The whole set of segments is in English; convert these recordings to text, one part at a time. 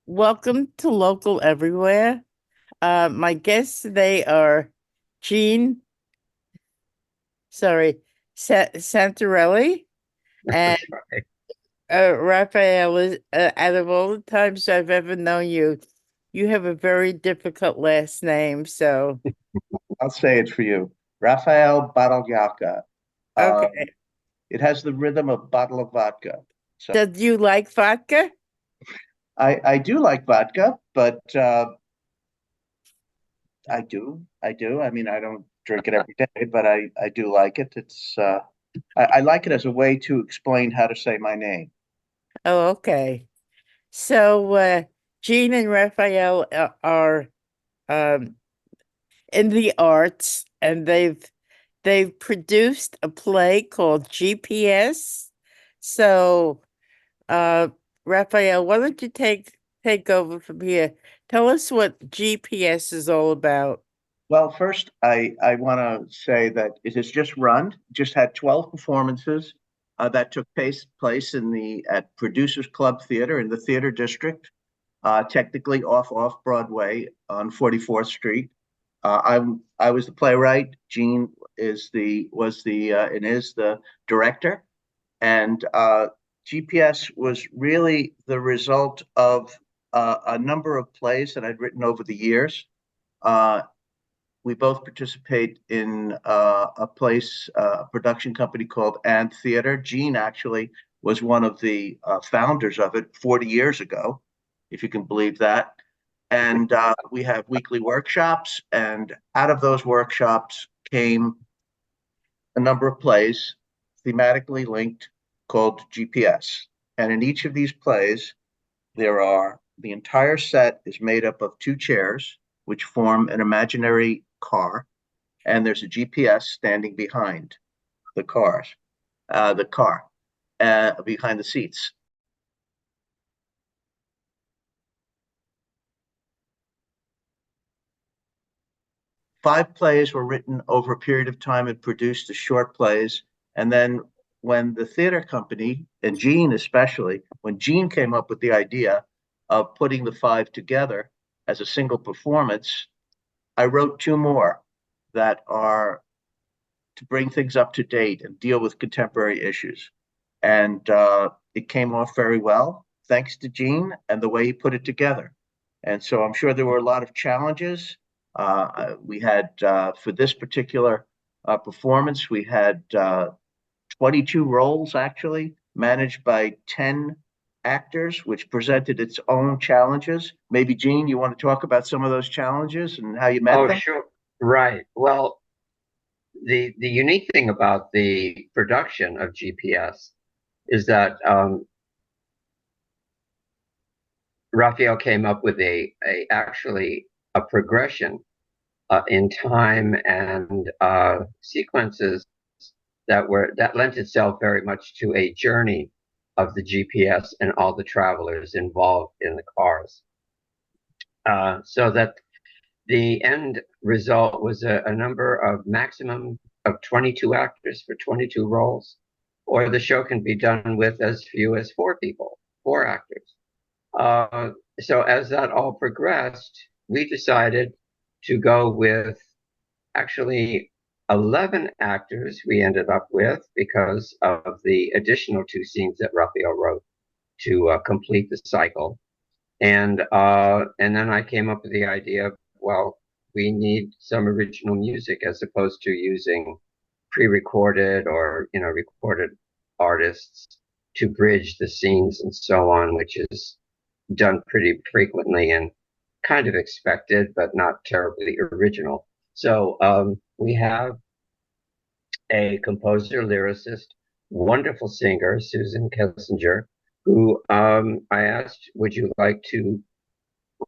Welcome to Local Everywhere. My guests today are Jean, Santarelli, and That's right. Raphael. Out of all the times I've ever known you, you have a very difficult last name. So, I'll say it for you. Rafael Badalyaka. okay. It has the rhythm of bottle of vodka. So Does you like vodka? I do like vodka, but I do. I mean, I don't drink it every day, but I do like it. I like it as a way to explain how to say my name. Oh, okay. So, Jean and Raphael are um, in the arts, and they've produced a play called GPS. So, uh, Raphael, why don't you take over from here? Tell us what GPS is all about. Well, first, I want to say that it has just had 12 performances that took place in the at Producers Club Theater in the Theater District, technically off Broadway on 44th Street. I was the playwright. Gene is the was the and is the director, and GPS was really the result of a number of plays that I'd written over the years. Uh, we both participate in a production company called And Theater. Gene actually was one of the founders of it 40 years ago, if you can believe that. And we have weekly workshops, and out of those workshops came a number of plays thematically linked called GPS. And in each of these plays, the entire set is made up of two chairs, which form an imaginary car, and there's a GPS standing behind the cars, the car, behind the seats. Five plays were written over a period of time and produced as short plays. And then when the theater company, and Gene especially, when Gene came up with the idea of putting the five together as a single performance, I wrote two more that are to bring things up to date and deal with contemporary issues. And it came off very well, thanks to Gene and the way he put it together. And so I'm sure there were a lot of challenges. We had, for this particular performance, we had 22 roles actually, managed by 10 actors, which presented its own challenges. Maybe, Gene, you want to talk about some of those challenges and how you met Oh, them? sure. Right. Well, the unique thing about the production of GPS is that Raphael came up with a actually a progression in time and sequences that lent itself very much to a journey of the GPS and all the travelers involved in the cars. So that the end result was a number of maximum of 22 actors for 22 roles, or the show can be done with as few as four people, four actors. Uh, so as that all progressed, we decided to go with actually 11 actors we ended up with because of the additional two scenes that Raphael wrote to complete the cycle. And then I came up with the idea of, well, we need some original music as opposed to using pre-recorded or recorded artists to bridge the scenes and so on, which is done pretty frequently and kind of expected, but not terribly original. So we have a composer, lyricist, wonderful singer, Susan Kessinger, who I asked, would you like to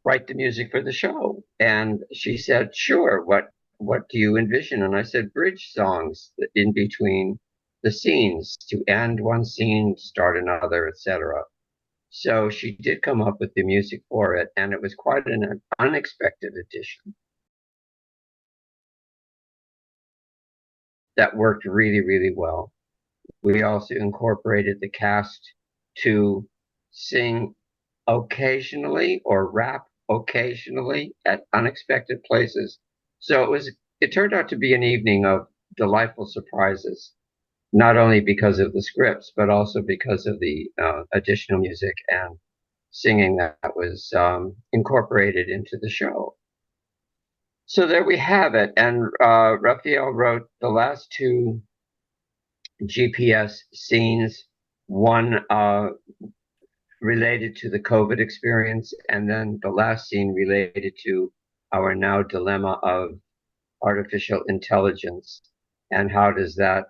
write the music for the show? And she said, sure. What do you envision? And I said, bridge songs in between the scenes to end one scene, start another, etc. So she did come up with the music for it, and it was quite an unexpected addition that worked really, really well. We also incorporated the cast to sing occasionally or rap occasionally at unexpected places. So it turned out to be an evening of delightful surprises, not only because of the scripts, but also because of the additional music and singing that was incorporated into the show. So there we have it. And Raphael wrote the last two GPS scenes, one related to the COVID experience, and then the last scene related to our now dilemma of artificial intelligence and how does that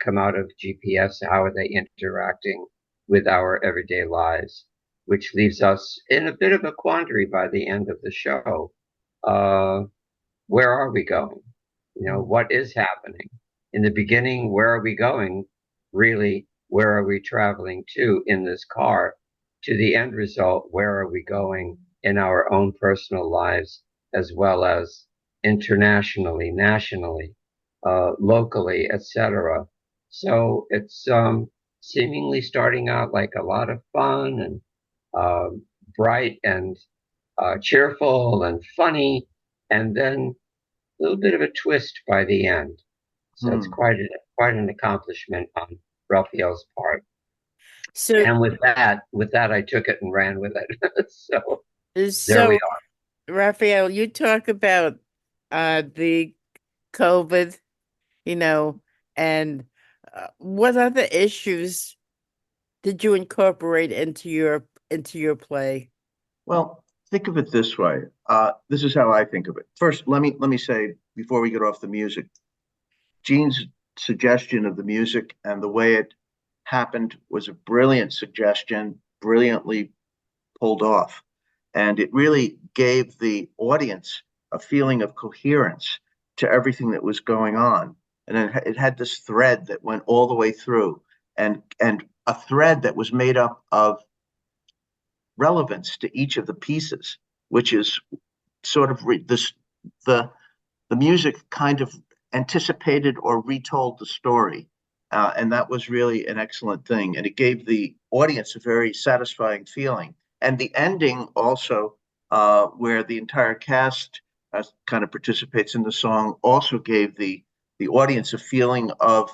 come out of GPS? How are they interacting with our everyday lives? Which leaves us in a bit of a quandary by the end of the show. Where are we going? What is happening? In the beginning, where are we going? Really, where are we traveling to in this car? To the end result, where are we going in our own personal lives, as well as internationally, nationally, locally, etc. So it's seemingly starting out like a lot of fun and bright and cheerful and funny, and then a little bit of a twist by the end. So it's quite an accomplishment on Raphael's part. So, And with that, I took it and ran with it. So there so we are. Raphael, you talk about the COVID, and what other issues did you incorporate into your play? Well, think of it this way. This is how I think of it. First, let me say before we get off the music, Gene's suggestion of the music and the way it happened was a brilliant suggestion, brilliantly pulled off. And it really gave the audience a feeling of coherence to everything that was going on. And it had this thread that went all the way through, and a thread that was made up of relevance to each of the pieces, which is sort of the music kind of anticipated or retold the story. And that was really an excellent thing. And it gave the audience a very satisfying feeling. And the ending also, where the entire cast kind of participates in the song, also gave the audience a feeling of,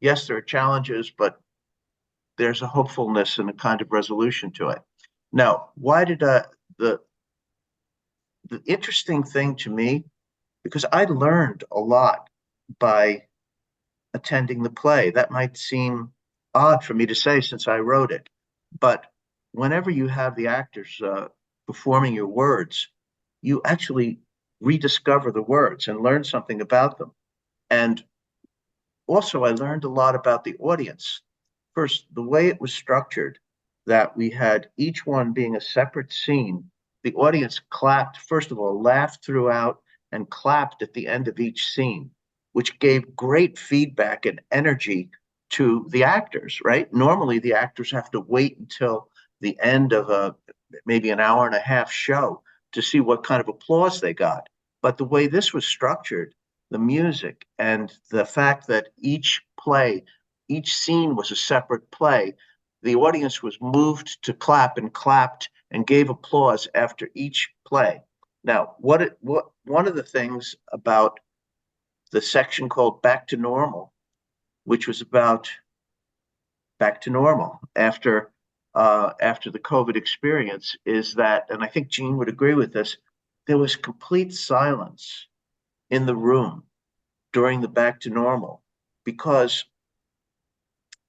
yes, there are challenges, but there's a hopefulness and a kind of resolution to it. Now, why did the interesting thing to me, because I learned a lot by attending the play. That might seem odd for me to say since I wrote it, but whenever you have the actors performing your words, you actually rediscover the words and learn something about them. And also, I learned a lot about the audience. First, the way it was structured, that we had each one being a separate scene. The audience clapped, first of all, laughed throughout and clapped at the end of each scene, which gave great feedback and energy to the actors, right? Normally, the actors have to wait until the end of maybe an hour and a half show to see what kind of applause they got. But the way this was structured, the music and the fact that each scene was a separate play, the audience was moved to clap and clapped and gave applause after each play. Now, one of the things about the section called Back to Normal, which was about back to normal after the COVID experience, is that, and I think Gene would agree with this, there was complete silence in the room during the back to normal, because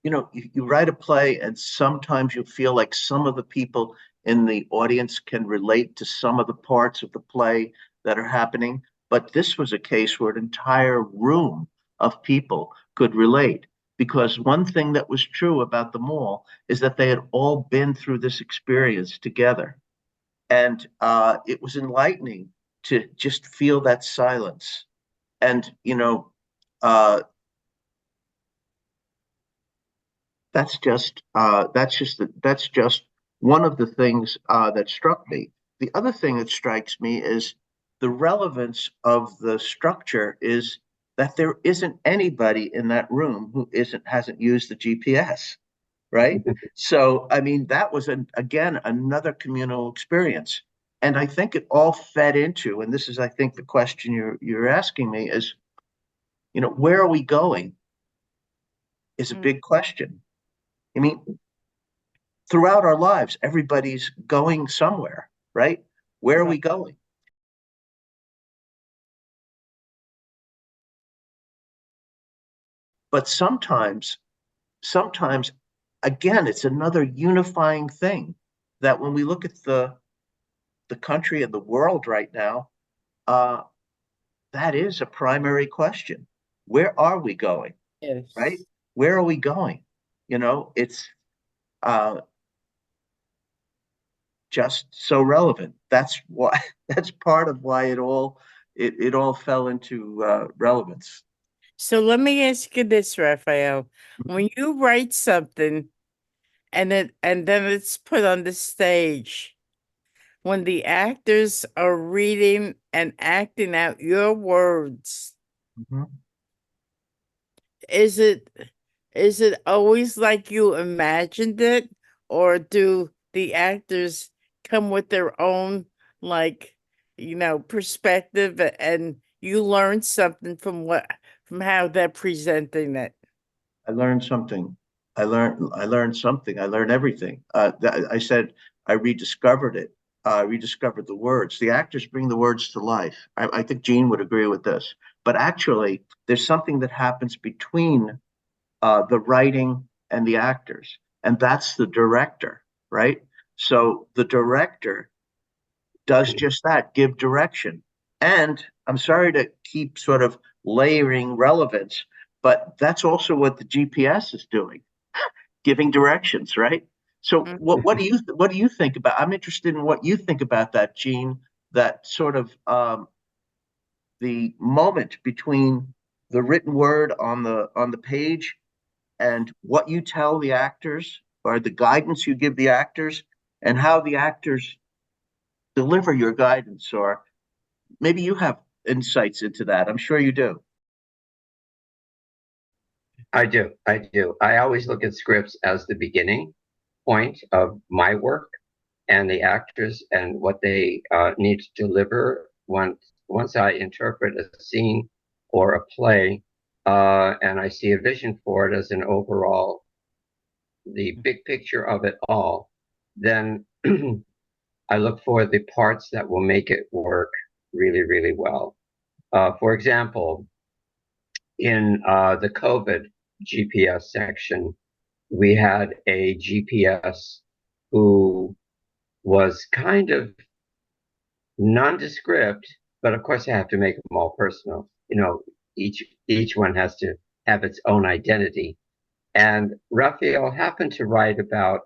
you write a play and sometimes you feel like some of the people in the audience can relate to some of the parts of the play that are happening. But this was a case where an entire room of people could relate, because one thing that was true about them all is that they had all been through this experience together. And it was enlightening to just feel that silence. And, that's just one of the things that struck me. The other thing that strikes me is the relevance of the structure is that there isn't anybody in that room who hasn't used the GPS, right? So, I mean, that was again another communal experience. And I think it all fed into, and this is, I think, the question you're asking me is, where are we going is a Mm. big question. I mean, throughout our lives, everybody's going somewhere, right? Where are we Right. going? But sometimes, again, it's another unifying thing that when we look at the country and the world right now, uh, that is a primary question. Where are we going? Right? Yes. Where are we going? It's uh, just so relevant. That's why. That's part of why it all fell into relevance. So let me ask you this, Raphael. When you write something and then it's put on the stage, when the actors are reading and acting out your words, Mhm. is it always like you imagined it, or do the actors come with their own, like, perspective, and you learn something from how they're presenting it? I learned something. I learned something. I learned everything. I said I rediscovered it. I rediscovered the words. The actors bring the words to life. I think Gene would agree with this. But actually, there's something that happens between the writing and the actors, and that's the director, right? So the director does just that, give direction. And I'm sorry to keep sort of layering relevance, but that's also what the GPS is doing, giving directions, right? So Mhm. what do you think about? I'm interested in what you think about that, Gene. That sort of the moment between the written word on the page and what you tell the actors, or the guidance you give the actors, and how the actors deliver your guidance, or maybe you have insights into that. I'm sure you do. I do. I do. I always look at scripts as the beginning point of my work and the actors and what they need to deliver once I interpret a scene or a play, and I see a vision for it as an overall, the big picture of it all, then I look for the parts that will make it work really, really well. For example, in the COVID GPS section, we had a GPS who was kind of nondescript, but of course I have to make them all personal. Each one has to have its own identity. And Raphael happened to write about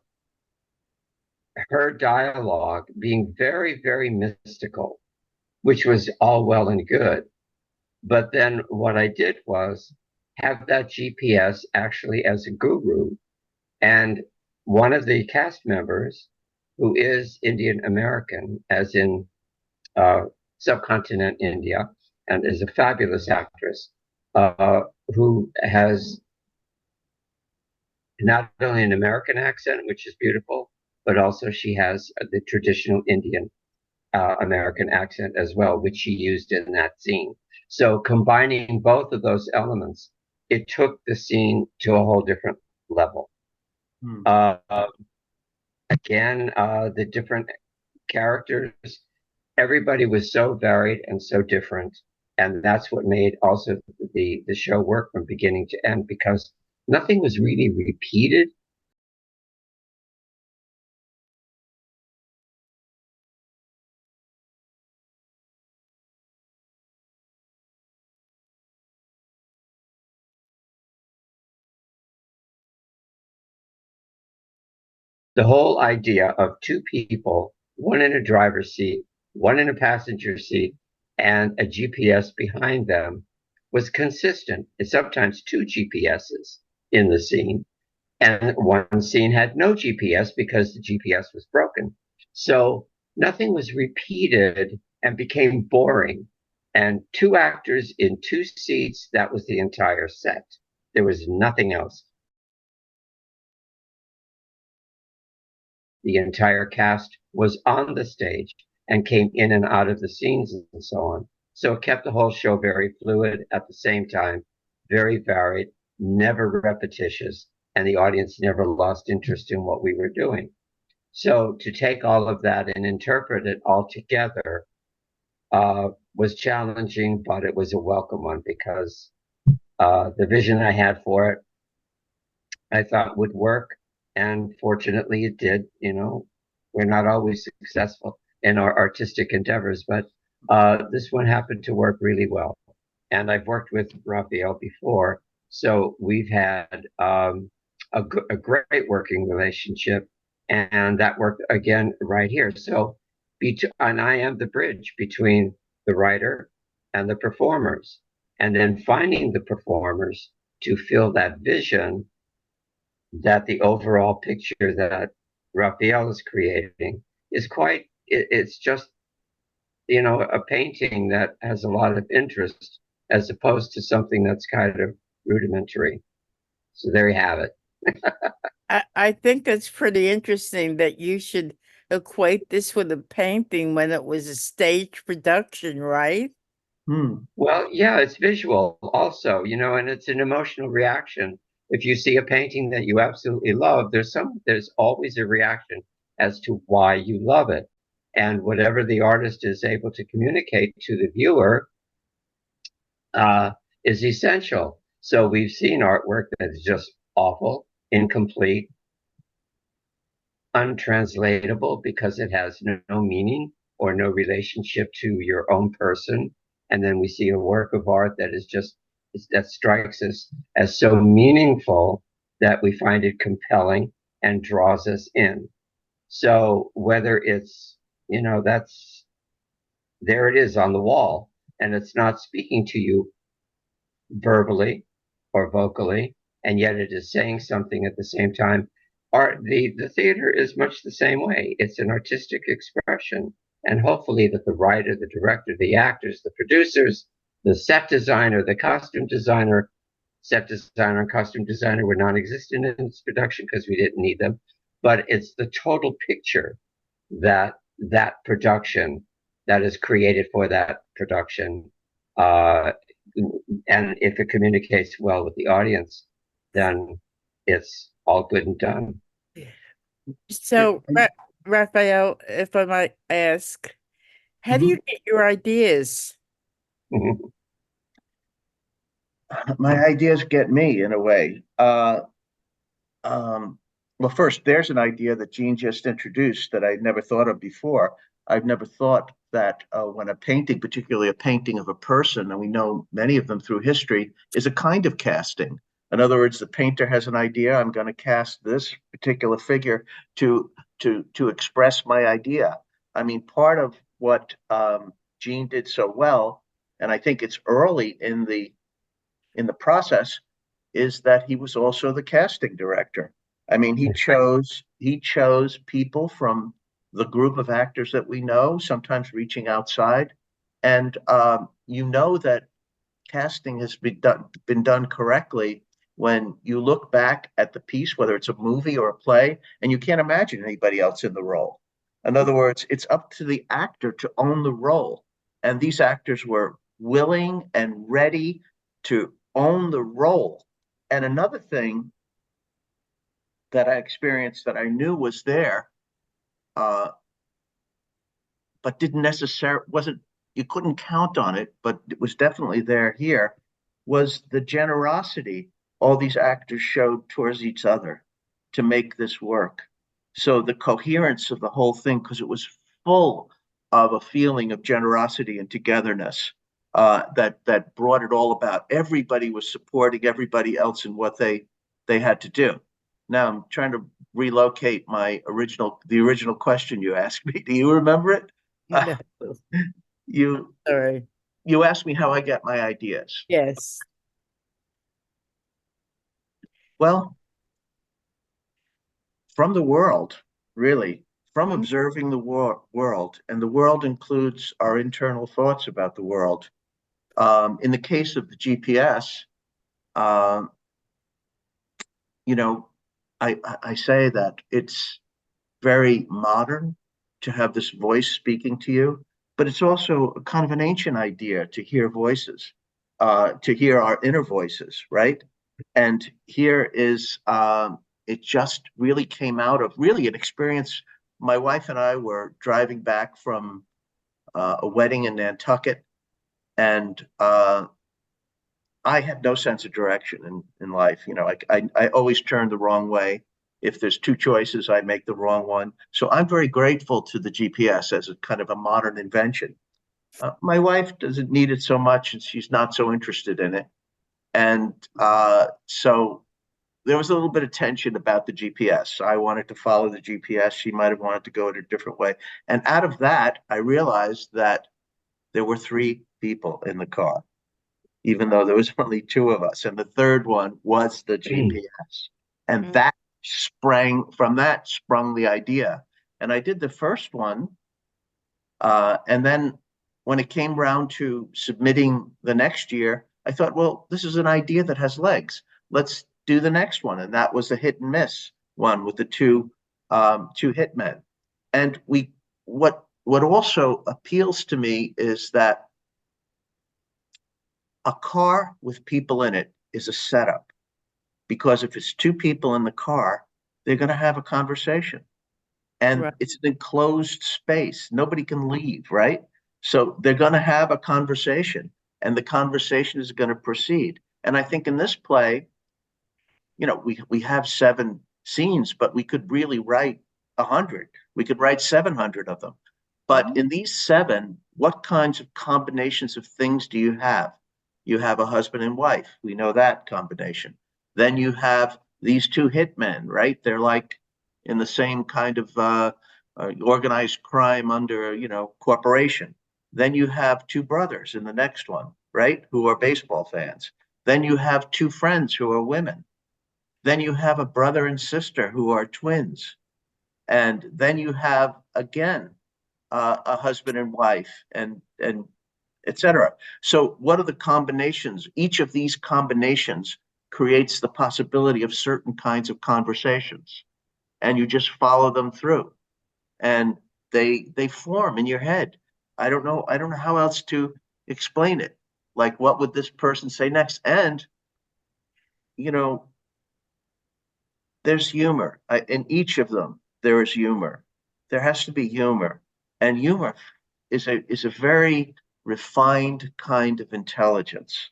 her dialogue being very, very mystical, which was all well and good. But then what I did was have that GPS actually as a guru. And one of the cast members, who is Indian American, as in uh, subcontinent India, and is a fabulous actress, who has not only an American accent, which is beautiful, but also she has the traditional Indian American accent as well, which she used in that scene. So combining both of those elements, it took the scene to a whole different level. Hmm. Uh, Again, the different characters, everybody was so varied and so different, and that's what made also the show work from beginning to end, because nothing was really repeated. The whole idea of two people, one in a driver's seat, one in a passenger seat, and a GPS behind them was consistent. And sometimes two GPSs in the scene, and one scene had no GPS because the GPS was broken. So nothing was repeated and became boring. And two actors in two seats, that was the entire set. There was nothing else. the entire cast was on the stage and came in and out of the scenes and so on. So it kept the whole show very fluid at the same time, very varied, never repetitious, and the audience never lost interest in what we were doing. So to take all of that and interpret it all together was challenging, but it was a welcome one because the vision I had for it, I thought would work. And fortunately it did. You know, we're not always successful in our artistic endeavors, but this one happened to work really well. And I've worked with Raphael before, so we've had a great working relationship, and that worked again right here. So, and I am the bridge between the writer and the performers, and then finding the performers to fill that vision, that the overall picture that Raphael is creating is quite, it's just, you know, a painting that has a lot of interest as opposed to something that's kind of rudimentary. So there you have it. I think that's pretty interesting that you should equate this with a painting when it was a stage production, right? Well, yeah, it's visual also, you know, and it's an emotional reaction. If you see a painting that you absolutely love, there's always a reaction as to why you love it. And whatever the artist is able to communicate to the viewer is essential. So we've seen artwork that is just awful, incomplete, untranslatable because it has no meaning or no relationship to your own person. And then we see a work of art that is just, that strikes us as so meaningful that we find it compelling and draws us in. So whether it's, you know, that's, there it is on the wall and it's not speaking to you verbally or vocally, and yet it is saying something at the same time. The theater is much the same way. It's an artistic expression, and hopefully that the writer, the director, the actors, the producers, the set designer, the costume designer, and costume designer were non-existent in this production because we didn't need them. But it's the total picture that production that is created for that production, and if it communicates well with the audience, then it's all good and done. So, Raphael, if I might ask, how do you get your ideas? My ideas get me in a way. Well, first, there's an idea that Jean just introduced that I'd never thought of before. I've never thought that when a painting, particularly a painting of a person, and we know many of them through history, is a kind of casting. In other words, the painter has an idea. I'm going to cast this particular figure to express my idea. I mean, part of what Jean did so well, and I think it's early in the process, is that he was also the casting director. I mean, he chose people from the group of actors that we know, sometimes reaching outside, and you know that casting has been done correctly when you look back at the piece, whether it's a movie or a play, and you can't imagine anybody else in the role. In other words, it's up to the actor to own the role, and these actors were willing and ready to own the role. And another thing that I experienced that I knew was there, but didn't necessarily, wasn't, you couldn't count on it, but it was definitely there here, was the generosity all these actors showed towards each other to make this work. So the coherence of the whole thing, because it was full of a feeling of generosity and togetherness, that brought it all about. Everybody was supporting everybody else in what they had to do. Now I'm trying to relocate the original question you asked me. Do you remember it? No. You Sorry. you asked me how I get my ideas. Yes. Well, from the world, really, from observing the world, and the world includes our internal thoughts about the world. In the case of the GPS, you know, I say that it's very modern to have this voice speaking to you, but it's also kind of an ancient idea to hear voices, to hear our inner voices, right? And here is, it just really came out of really an experience. My wife and I were driving back from a wedding in Nantucket, and I had no sense of direction in life. You know, I always turn the wrong way. If there's two choices, I make the wrong one. So I'm very grateful to the GPS as a kind of a modern invention. My wife doesn't need it so much, and she's not so interested in it. And so there was a little bit of tension about the GPS. I wanted to follow the GPS. She might have wanted to go in a different way. And out of that, I realized that there were three people in the car, even though there was only two of us. And the third one was the GPS. And Mm. that sprung the idea. And I did the first one. And then when it came round to submitting the next year, I thought, well, this is an idea that has legs. Let's do the next one. And that was the hit and miss one with the two hitmen. And what also appeals to me is that a car with people in it is a setup, because if it's two people in the car, they're going to have a conversation, and Right. it's an enclosed space. Nobody can leave, right? So they're going to have a conversation, and the conversation is going to proceed. And I think in this play, you know, we have 7 scenes, but we could really write 100. We could write 700 of them. But in these 7, what kinds of combinations of things do you have? You have a husband and wife. We know that combination. Then you have these two hitmen, right? They're like in the same kind of organized crime under, you know, corporation. Then you have two brothers in the next one, right? Who are baseball fans. Then you have two friends who are women. Then you have a brother and sister who are twins. And then you have, again, a husband and wife, and etc. So what are the combinations? Each of these combinations creates the possibility of certain kinds of conversations, and you just follow them through, and they form in your head. I don't know how else to explain it. Like, what would this person say next? And you know, there's humor in each of them. There is humor. There has to be humor, and humor is a very refined kind of intelligence.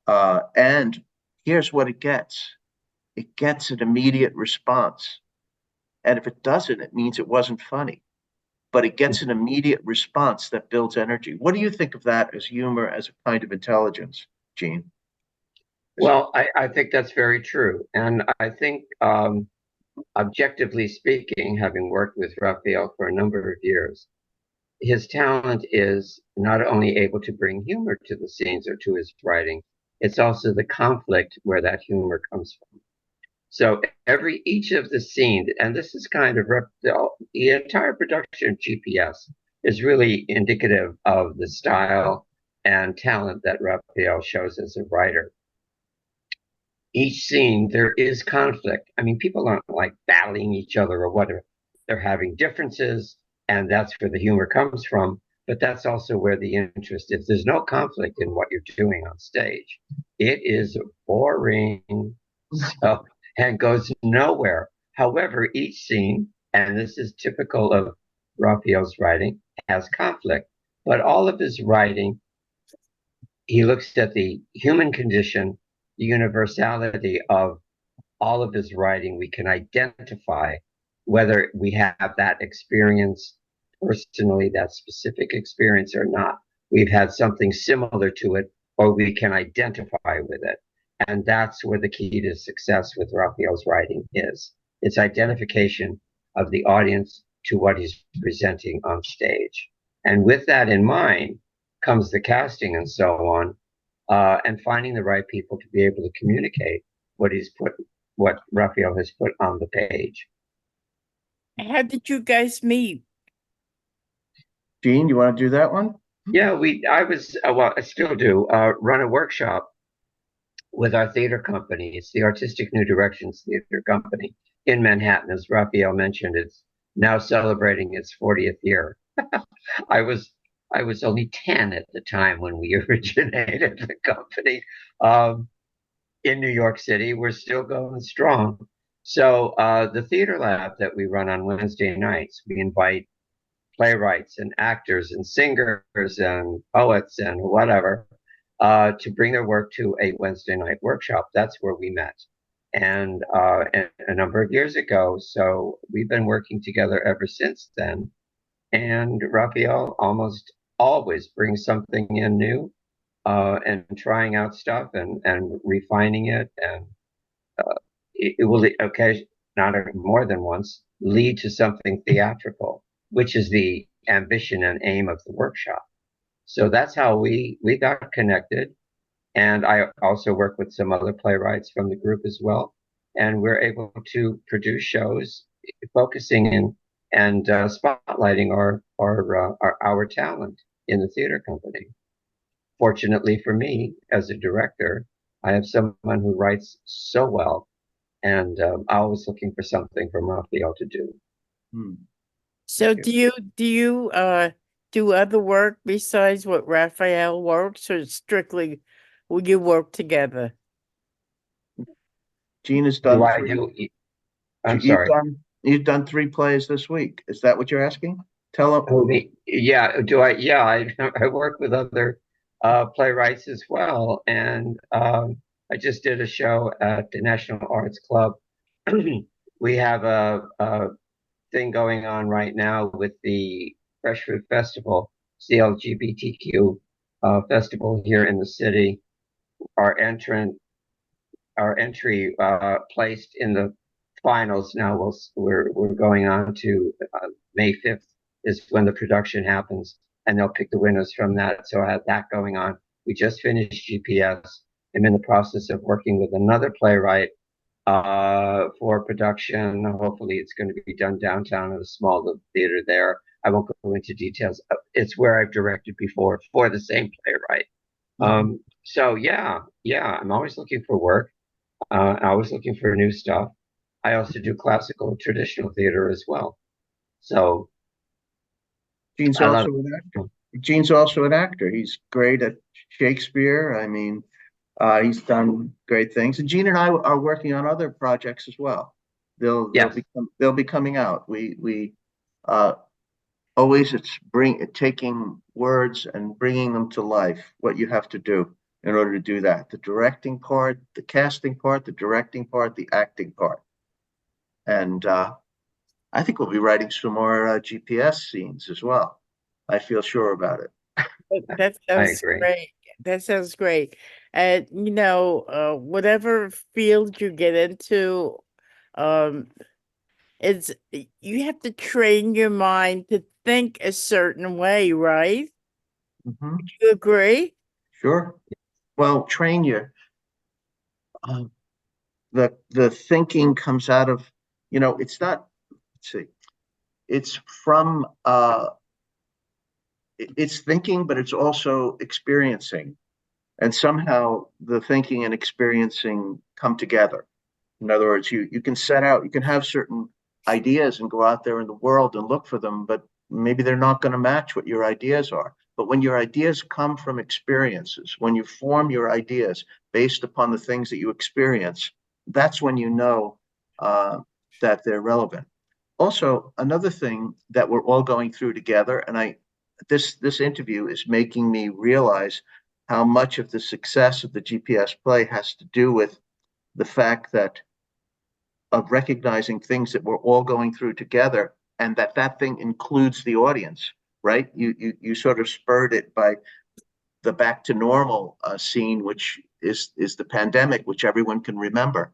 And here's what it gets: it gets an immediate response. And if it doesn't, it means it wasn't funny. But it gets an immediate response that builds energy. What do you think of that as humor, as a kind of intelligence, Gene? Well, I think that's very true. And I think, objectively speaking, having worked with Raphael for a number of years, his talent is not only able to bring humor to the scenes or to his writing, it's also the conflict where that humor comes from. So each of the scenes, and this is kind of the entire production of GPS is really indicative of the style and talent that Raphael shows as a writer. Each scene, there is conflict. I mean, people aren't like battling each other or whatever. They're having differences, and that's where the humor comes from. But that's also where the interest is. There's no conflict in what you're doing on stage. It is boring, so, and goes nowhere. However, each scene, and this is typical of Raphael's writing, has conflict. But all of his writing, he looks at the human condition, the universality of all of his writing. We can identify whether we have that experience personally, that specific experience or not. We've had something similar to it, or we can identify with it. And that's where the key to success with Raphael's writing is. It's identification of the audience to what he's presenting on stage. And with that in mind comes the casting and so on, and finding the right people to be able to communicate what Raphael has put on the page. How did you guys meet? Gene, you want to do that one? Yeah, well, I still do, run a workshop with our theater company. It's the Artistic New Directions Theater Company in Manhattan, as Raphael mentioned, it's now celebrating its 40th year. I was I was only 10 at the time when we originated the company. Um, in New York City, we're still going strong. So the theater lab that we run on Wednesday nights, we invite playwrights and actors and singers and poets and whatever to bring their work to a Wednesday night workshop. That's where we met. And a number of years ago. So we've been working together ever since then. And Raphael almost always brings something in new and trying out stuff and refining it. And it will occasion, not more than once, lead to something theatrical, which is the ambition and aim of the workshop. So that's how we got connected. And I also work with some other playwrights from the group as well. And we're able to produce shows focusing in and spotlighting our talent in the theater company. Fortunately for me, as a director, I have someone who writes so well, and I was looking for something from Raphael to do. Hmm. So Thank do you do other work besides what Raphael works, or strictly will you work together? Gene has Do done I three. do? I'm You've sorry. done 3 plays this week. Is that what you're asking? Tell Oh, him. yeah. Do I? Yeah, I work with other playwrights as well, and I just did a show at the National Arts Club. We have a thing going on right now with the Fresh Fruit Festival, it's the LGBTQ festival here in the city. Our entrant, our entry placed in the finals. Now we're going on to May 5th is when the production happens, and they'll pick the winners from that. So I have that going on. We just finished GPS. I'm in the process of working with another playwright for production. Hopefully, it's going to be done downtown at a small little theater there. I won't go into details. It's where I've directed before for the same playwright. So yeah, I'm always looking for work. Always looking for new stuff. I also do classical and traditional theater as well. So Gene's I love also an actor. Gene's also an actor. He's great at Shakespeare. I mean, he's done great things. And Gene and I are working on other projects as well. yes. They'll be coming out. We uh, always taking words and bringing them to life. What you have to do in order to do that: the directing part, the casting part, the directing part, the acting part. And I think we'll be writing some more GPS scenes as well. I feel sure about it. That I sounds agree. great. That sounds great. And whatever field you get into, um, it's you have to train your mind to think a certain way, right? Mhm. You agree? Sure. Well, train you. Uh, the thinking comes out of, it's not, let's see, it's from it's thinking, but it's also experiencing. And somehow the thinking and experiencing come together. In other words, you can set out, you can have certain ideas and go out there in the world and look for them, but maybe they're not going to match what your ideas are. But when your ideas come from experiences, when you form your ideas based upon the things that you experience, that's when you know that they're relevant. Also, another thing that we're all going through together, and this interview is making me realize how much of the success of the GPS play has to do with the fact that of recognizing things that we're all going through together, and that thing includes the audience, right? You sort of spurred it by the back to normal scene, which is the pandemic, which everyone can remember.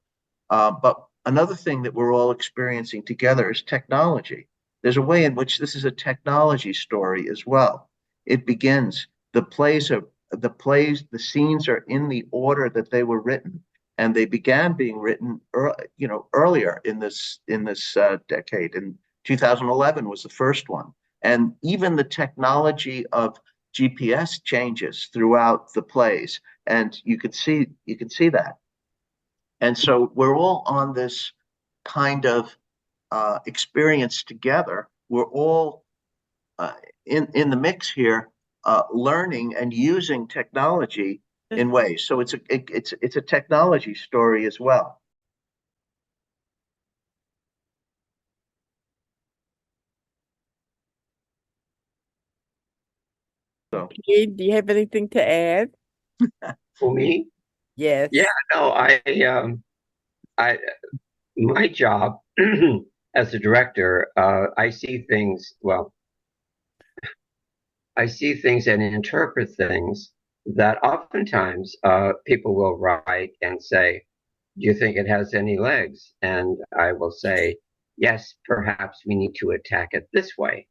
But another thing that we're all experiencing together is technology. There's a way in which this is a technology story as well. It begins, the scenes are in the order that they were written, and they began being written, earlier in this decade. And 2011 was the first one, and even the technology of GPS changes throughout the plays, and you can see that. And so we're all on this kind of experience together. We're all in the mix here, learning and using technology in ways. So it's a technology story as well. Jean, do you have anything to add? For me, Yes. yeah, no, I, my job as a director, I see things, well, I see things and interpret things that oftentimes people will write and say, do you think it has any legs? And I will say, yes, perhaps we need to attack it this way,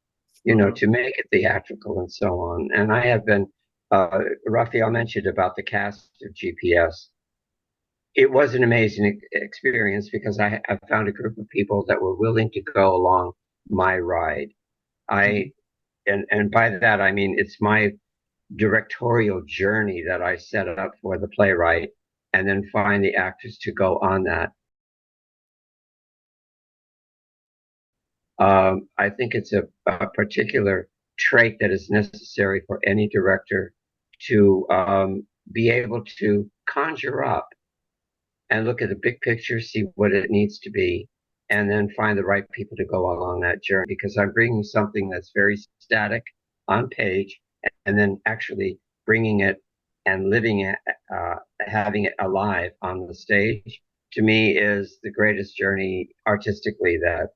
to make it theatrical and so on. And I have been, Raphael mentioned about the cast of GPS. It was an amazing experience because I found a group of people that were willing to go along my ride. And by that I mean it's my directorial journey that I set up for the playwright, and then find the actors to go on that. I think it's a particular trait that is necessary for any director to be able to conjure up and look at the big picture, see what it needs to be, and then find the right people to go along that journey. Because I'm bringing something that's very static on page, and then actually bringing it and living it, having it alive on the stage, to me is the greatest journey artistically that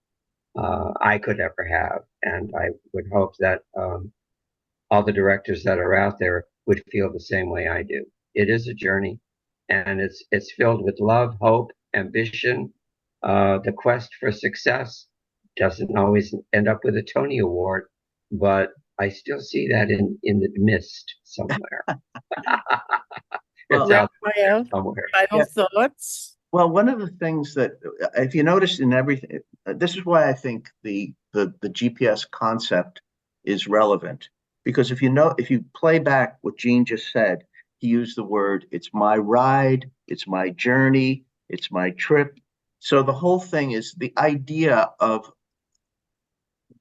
I could ever have. And I would hope that all the directors that are out there would feel the same way I do. It is a journey, and it's filled with love, hope, ambition. The quest for success doesn't always end up with a Tony Award, but I still see that in the mist somewhere. It's out there Raphael, somewhere. final thoughts? Well, one of the things that, if you notice in everything, this is why I think the GPS concept is relevant. Because if you play back what Gene just said, he used the word, it's my ride, it's my journey, it's my trip. So the whole thing is the idea of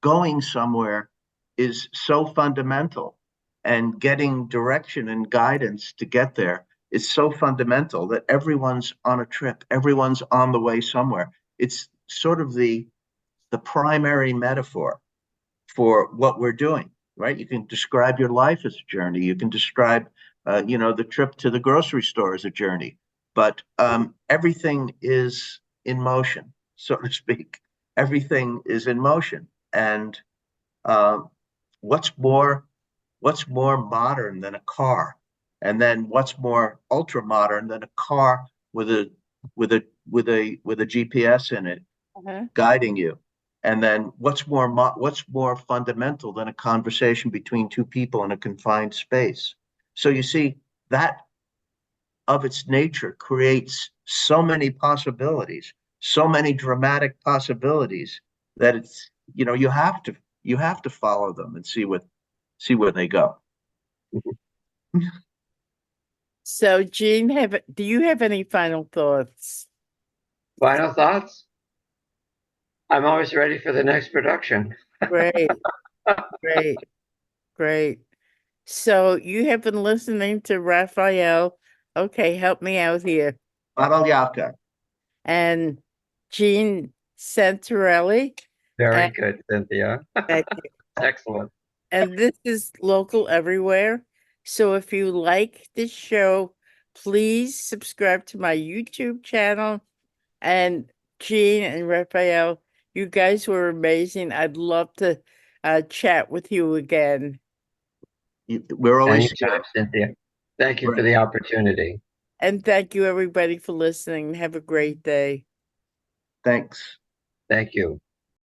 going somewhere is so fundamental, and getting direction and guidance to get there is so fundamental that everyone's on a trip, everyone's on the way somewhere. It's sort of the primary metaphor for what we're doing, right? You can describe your life as a journey. You can describe, the trip to the grocery store as a journey, but everything is in motion, so to speak. Everything is in motion, and what's more modern than a car? And then what's more ultra modern than a car with a GPS in it, guiding you? And then what's more fundamental than a conversation between two people in a confined space? So you see, that of its nature creates so many possibilities, so many dramatic possibilities, that it's, you have to follow them and see where they go. So, Jean, do you have any final thoughts? Final thoughts? I'm always ready for the next production. Great, great, great. So you have been listening to Raphael. Okay, help me out here. Baralyaka. And Jean Santarelli. Very good, Cynthia. Thank you. Excellent. And this is Local Everywhere. So if you like this show, please subscribe to my YouTube channel. And Jean and Raphael, you guys were amazing. I'd love to chat with you again. We're always Anytime, Cynthia. Thank you for the opportunity. And thank you, everybody, for listening. Have a great day. Thanks. Thank you.